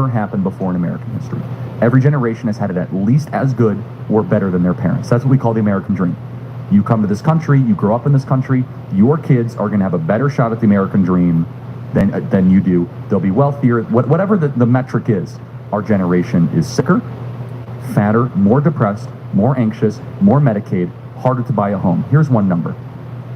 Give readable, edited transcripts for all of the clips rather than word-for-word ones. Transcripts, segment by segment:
never happened before in American history. Every generation has had it at least as good or better than their parents. That's what we call the American dream. You come to this country, you grow up in this country, your kids are going to have a better shot at the American dream than you do. They'll be wealthier, whatever the metric is. Our generation is sicker, fatter, more depressed, more anxious, more Medicaid, harder to buy a home. Here's one number.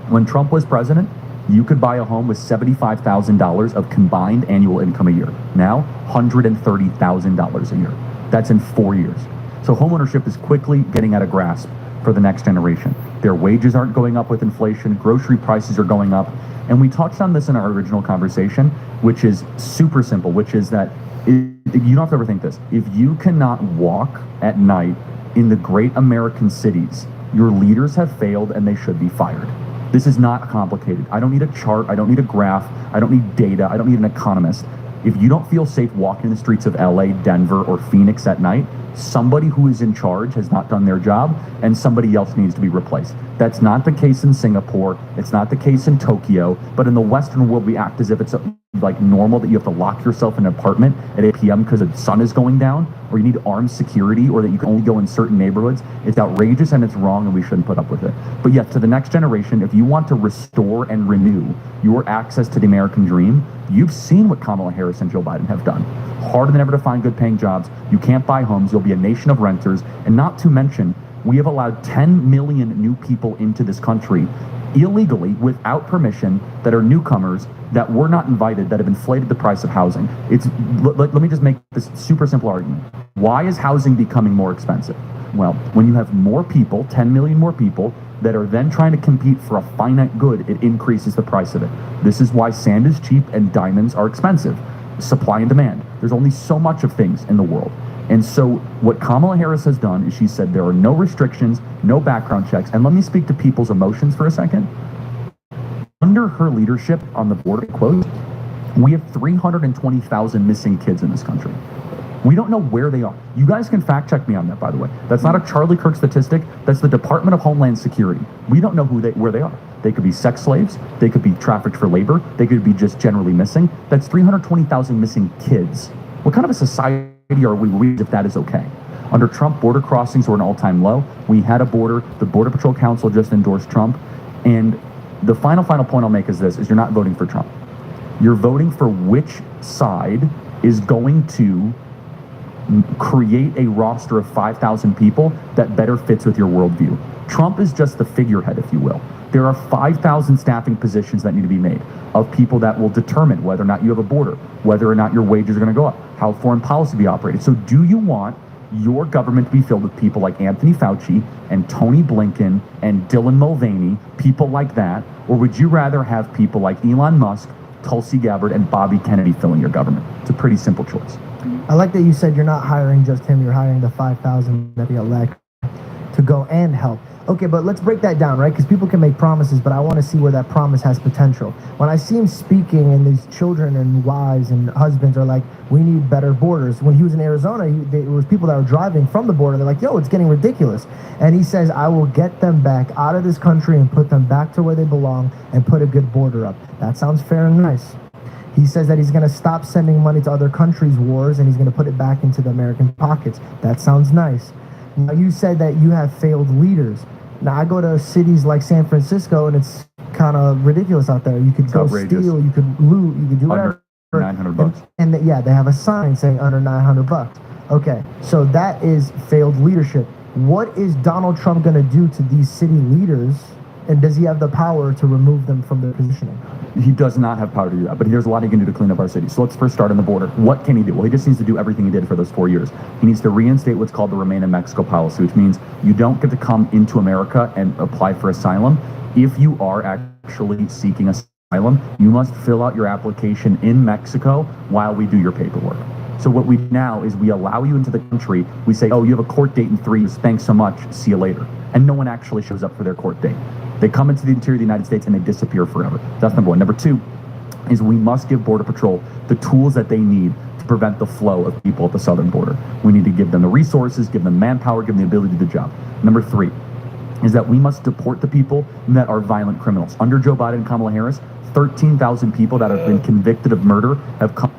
When Trump was president, you could buy a home with $75,000 of combined annual income a year. Now, $130,000 a year. That's in 4 years. So homeownership is quickly getting out of grasp for the next generation. Their wages aren't going up with inflation, grocery prices are going up. And we touched on this in our original conversation, which is super simple, which is that you don't have to overthink this. If you cannot walk at night in the great American cities, your leaders have failed and they should be fired. This is not complicated. I don't need a chart. I don't need a graph. I don't need data. I don't need an economist. If you don't feel safe walking the streets of LA, Denver, or Phoenix at night, somebody who is in charge has not done their job and somebody else needs to be replaced. That's not the case in Singapore. It's not the case in Tokyo. But in the Western world, we act as if it's like normal that you have to lock yourself in an apartment at 8 p.m. because the sun is going down, or you need armed security, or that you can only go in certain neighborhoods. It's outrageous and it's wrong and we shouldn't put up with it. But yet, to the next generation, if you want to restore and renew your access to the American dream, you've seen what Kamala Harris and Joe Biden have done. Harder than ever to find good paying jobs. You can't buy homes. You'll be a nation of renters. And not to mention, we have allowed 10 million new people into this country illegally without permission that are newcomers that were not invited, that have inflated the price of housing. Let me just make this super simple argument. Why is housing becoming more expensive? Well, when you have more people, 10 million more people, that are then trying to compete for a finite good, it increases the price of it. This is why sand is cheap and diamonds are expensive. Supply and demand. There's only so much of things in the world. And so what Kamala Harris has done is she said there are no restrictions, no background checks. And let me speak to people's emotions for a second. Under her leadership on the border, quote, we have 320,000 missing kids in this country. We don't know where they are. You guys can fact check me on that, by the way. That's not a Charlie Kirk statistic. That's the Department of Homeland Security. We don't know where they are. They could be sex slaves. They could be trafficked for labor. They could be just generally missing. That's 320,000 missing kids. What kind of a society are we if that is okay? Under Trump, border crossings were an all-time low. We had a border. The Border Patrol Council just endorsed Trump. And the final point I'll make is this, is you're not voting for Trump. You're voting for which side is going to create a roster of 5,000 people that better fits with your worldview. Trump is just the figurehead, if you will. There are 5,000 staffing positions that need to be made of people that will determine whether or not you have a border, whether or not your wages are going to go up, how foreign policy be operated. So do you want your government to be filled with people like Anthony Fauci and Tony Blinken and Dylan Mulvaney, people like that? Or would you rather have people like Elon Musk, Tulsi Gabbard, and Bobby Kennedy filling your government? It's a pretty simple choice. I like that you said you're not hiring just him, you're hiring the 5,000 that they elect to go and help. Okay, but let's break that down, right? Because people can make promises, but I want to see where that promise has potential. When I see him speaking and these children and wives and husbands are like, we need better borders. When he was in Arizona, there was people that were driving from the border. They're like, yo, it's getting ridiculous. And he says, I will get them back out of this country and put them back to where they belong and put a good border up. That sounds fair and nice. He says that he's going to stop sending money to other countries' wars and he's going to put it back into the American pockets. That sounds nice. Now, you said that you have failed leaders. Now, I go to cities like San Francisco and it's kind of ridiculous out there. You could go steal, you could loot, you could do whatever. Under $900. And yeah, they have a sign saying under $900. Okay, so that is failed leadership. What is Donald Trump going to do to these city leaders? And does he have the power to remove them from their positioning? He does not have power to do that, but there's a lot he can do to clean up our city. So let's first start on the border. What can he do? Well, he just needs to do everything he did for those 4 years. He needs to reinstate what's called the Remain in Mexico policy, which means you don't get to come into America and apply for asylum. If you are actually seeking asylum, you must fill out your application in Mexico while we do your paperwork. So what we do now is we allow you into the country. We say, oh, you have a court date in 3 years. Thanks so much. See you later. And no one actually shows up for their court date. They come into the interior of the United States and they disappear forever. That's number one. Number two is we must give Border Patrol the tools that they need to prevent the flow of people at the southern border. We need to give them the resources, give them manpower, give them the ability to do the job. Number three is that we must deport the people that are violent criminals. Under Joe Biden and Kamala Harris, 13,000 people that have been convicted of murder have come